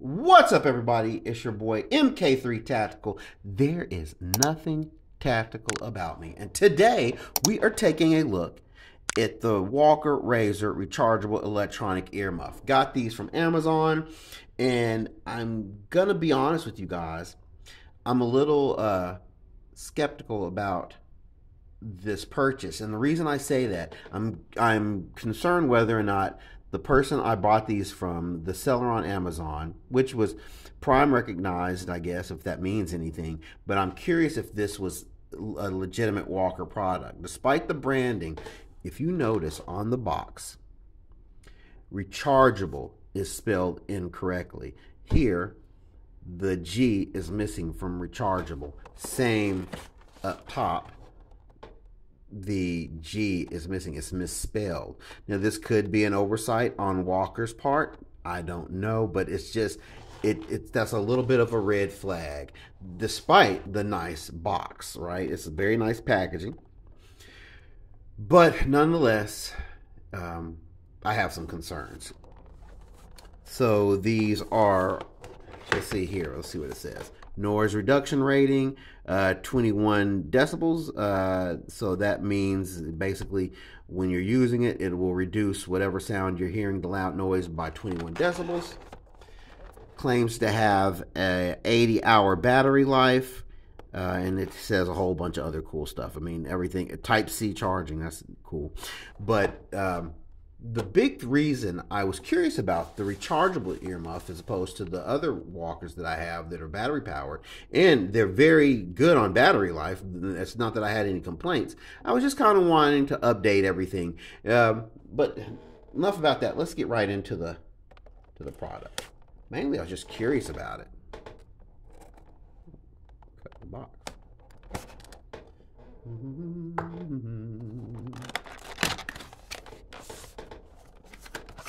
What's up, everybody? It's your boy MK3 Tactical. There is nothing tactical about me. And today we are taking a look at the Walker Razor rechargeable electronic earmuff. Got these from Amazon, and I'm gonna be honest with you guys. I'm a little skeptical about this purchase, and the reason I say that, I'm concerned whether or not the person I bought these from, the seller on Amazon, which was Prime recognized, I guess, if that means anything, but I'm curious if this was a legitimate Walker product. Despite the branding, if you notice on the box, rechargeable is spelled incorrectly. Here, the G is missing from rechargeable. Same up top, the G is missing. It's misspelled. Now, this could be an oversight on Walker's part. I don't know, but it's just, that's a little bit of a red flag, despite the nice box, right? It's a very nice packaging. But nonetheless, I have some concerns. So these are, let's see here. Let's see what it says. Noise reduction rating, 21 decibels. So that means basically when you're using it, it will reduce whatever sound you're hearing, the loud noise, by 21 decibels. Claims to have a 80-hour battery life. And it says a whole bunch of other cool stuff. I mean, everything, Type-C charging, that's cool. But the big reason I was curious about the rechargeable earmuff as opposed to the other Walkers that I have that are battery powered, and they're very good on battery life. It's not that I had any complaints. I was just kind of wanting to update everything. But enough about that. Let's get right into the product. Mainly, I was just curious about it. Cut the box.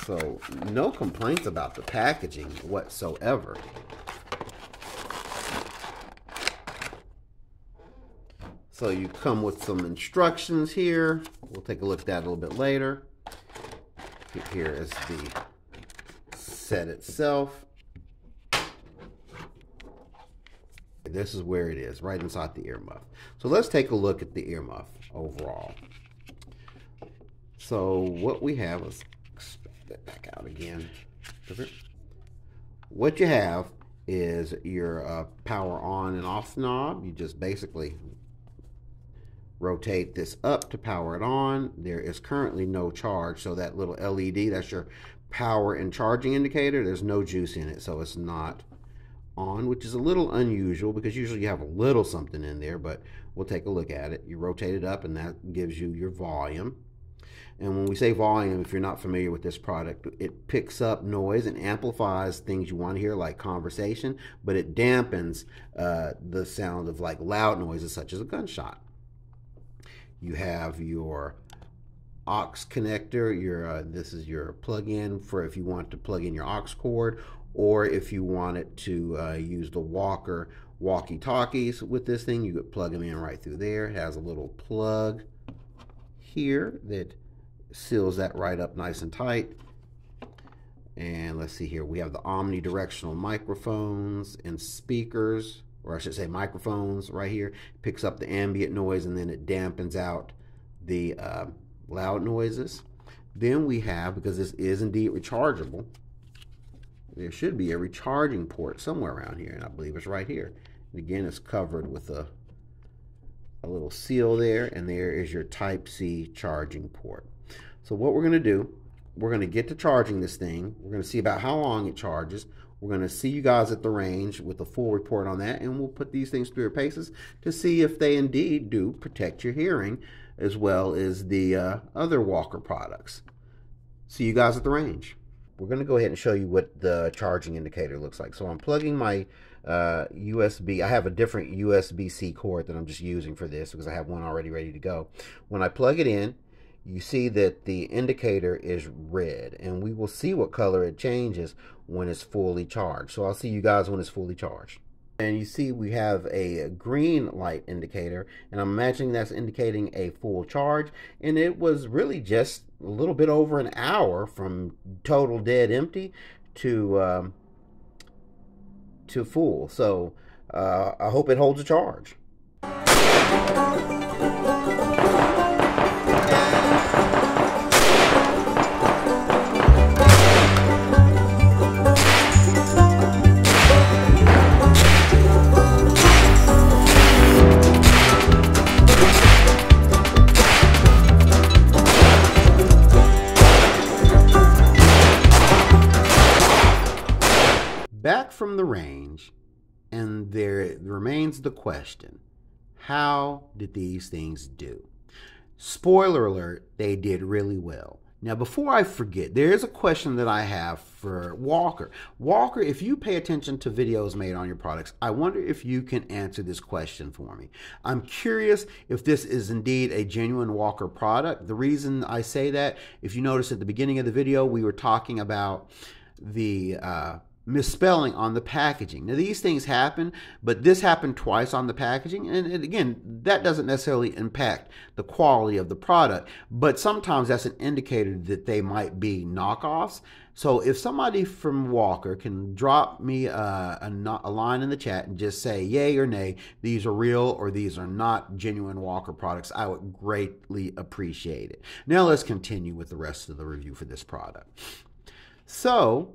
So, no complaints about the packaging whatsoever. So you come with some instructions here. We'll take a look at that a little bit later. Here is the set itself. This is where it is, right inside the earmuff. So let's take a look at the earmuff overall. So what we have is, that back out again. What you have is your power on and off knob. You just basically rotate this up to power it on. There is currently no charge, so that little LED, that's your power and charging indicator. There's no juice in it, so it's not on, which is a little unusual because usually you have a little something in there, but we'll take a look at it. You rotate it up and that gives you your volume. And when we say volume, if you're not familiar with this product, it picks up noise and amplifies things you want to hear, like conversation, but it dampens the sound of like loud noises such as a gunshot. You have your aux connector. This is your plug-in for if you want to plug in your aux cord, or if you want it to use the Walker walkie-talkies with this thing, you could plug them in right through there. It has a little plug here that seals that right up nice and tight. And let's see here, we have the omnidirectional microphones and speakers, or I should say microphones right here. It picks up the ambient noise and then it dampens out the loud noises. Then we have, because this is indeed rechargeable, there should be a recharging port somewhere around here, and I believe it's right here. And again, it's covered with a little seal there, and there is your Type-C charging port. So what we're going to do, we're going to get to charging this thing. We're going to see about how long it charges. We're going to see you guys at the range with a full report on that, and we'll put these things through their paces to see if they indeed do protect your hearing as well as the other Walker products. See you guys at the range. We're going to go ahead and show you what the charging indicator looks like. So I'm plugging my USB. I have a different USB-C cord that I'm just using for this because I have one already ready to go. When I plug it in, you see that the indicator is red, and we will see what color it changes when it's fully charged. So I'll see you guys when it's fully charged. And you see we have a green light indicator, and I'm imagining that's indicating a full charge, and it was really just a little bit over an hour from total dead empty to to full. So I hope it holds a charge. Back from the range, and there remains the question, how did these things do? Spoiler alert, they did really well. Now, before I forget, there is a question that I have for Walker. Walker, if you pay attention to videos made on your products, I wonder if you can answer this question for me. I'm curious if this is indeed a genuine Walker product. The reason I say that, if you notice at the beginning of the video, we were talking about the misspelling on the packaging. Now, these things happen, but this happened twice on the packaging, and again, that doesn't necessarily impact the quality of the product, but sometimes that's an indicator that they might be knockoffs. So if somebody from Walker can drop me a line in the chat and just say yay or nay, these are real or these are not genuine Walker products, I would greatly appreciate it. Now let's continue with the rest of the review for this product. So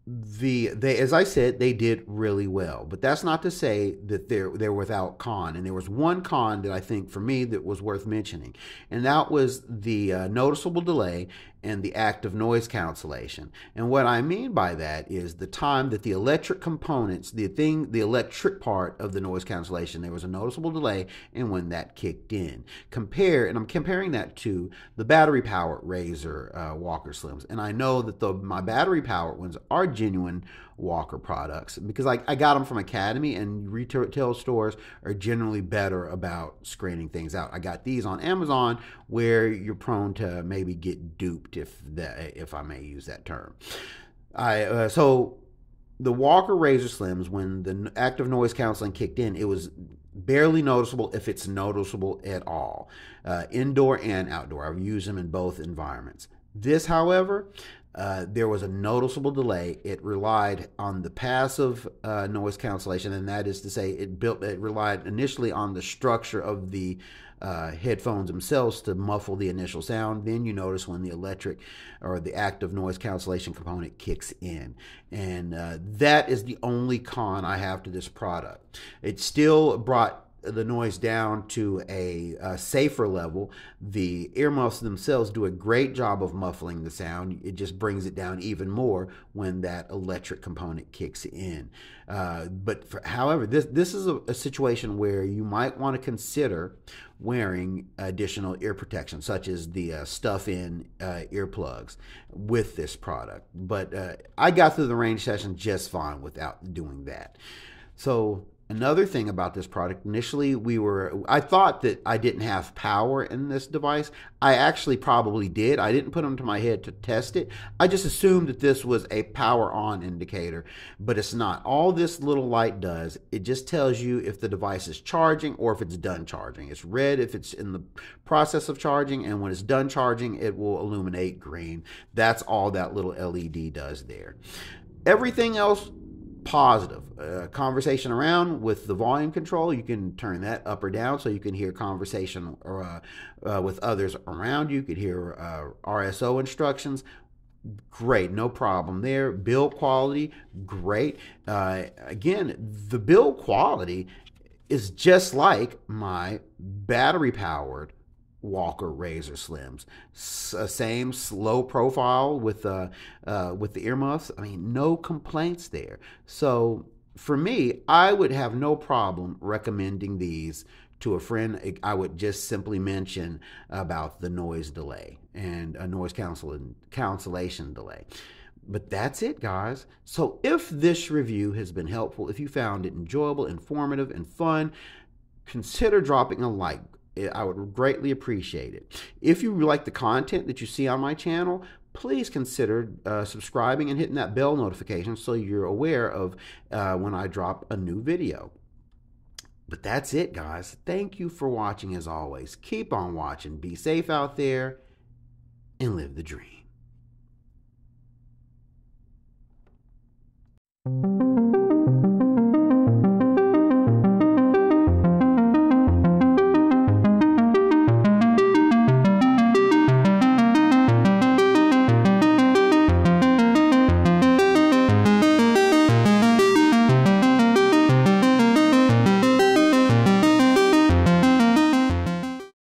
as I said, they did really well, but that's not to say that they're without con. And there was one con that I think for me that was worth mentioning, and that was the noticeable delay and the active noise cancellation. And what I mean by that is the time that the electric components, the electric part of the noise cancellation, there was a noticeable delay in when that kicked in. And I'm comparing that to the battery powered Razor Walker Slims. And I know that my battery powered ones are genuine Walker products because I got them from Academy, and retail stores are generally better about screening things out. I got these on Amazon, where you're prone to maybe get duped, if I may use that term. So the Walker Razor Slims, when the active noise canceling kicked in, it was barely noticeable, if it's noticeable at all, indoor and outdoor. I've used them in both environments. This, however, there was a noticeable delay. It relied on the passive noise cancellation, and that is to say, it relied initially on the structure of the headphones themselves to muffle the initial sound. Then you notice when the electric or the active noise cancellation component kicks in, and that is the only con I have to this product. It still brought the noise down to a safer level. The earmuffs themselves do a great job of muffling the sound. It just brings it down even more when that electric component kicks in. However, this is a situation where you might want to consider wearing additional ear protection, such as the stuff-in earplugs with this product. But I got through the range session just fine without doing that. So another thing about this product, initially I thought that I didn't have power in this device. I actually probably did. I didn't put them to my head to test it. I just assumed that this was a power on indicator, but it's not. All this little light does, it just tells you if the device is charging or if it's done charging. It's red if it's in the process of charging, and when it's done charging, it will illuminate green. That's all that little LED does there. Everything else, positive. Conversation around with the volume control, you can turn that up or down so you can hear conversation with others around you. You could hear RSO instructions. Great, no problem there. Build quality, great. Again, the build quality is just like my battery powered Walker Razor Slims. Same slow profile with the earmuffs. I mean, no complaints there. So for me, I would have no problem recommending these to a friend. I would just simply mention about the noise delay and a noise cancellation delay. But that's it, guys. So if this review has been helpful, if you found it enjoyable, informative, and fun, consider dropping a like. I would greatly appreciate it. If you like the content that you see on my channel, please consider subscribing and hitting that bell notification so you're aware of when I drop a new video. But that's it, guys. Thank you for watching as always. Keep on watching. Be safe out there and live the dream.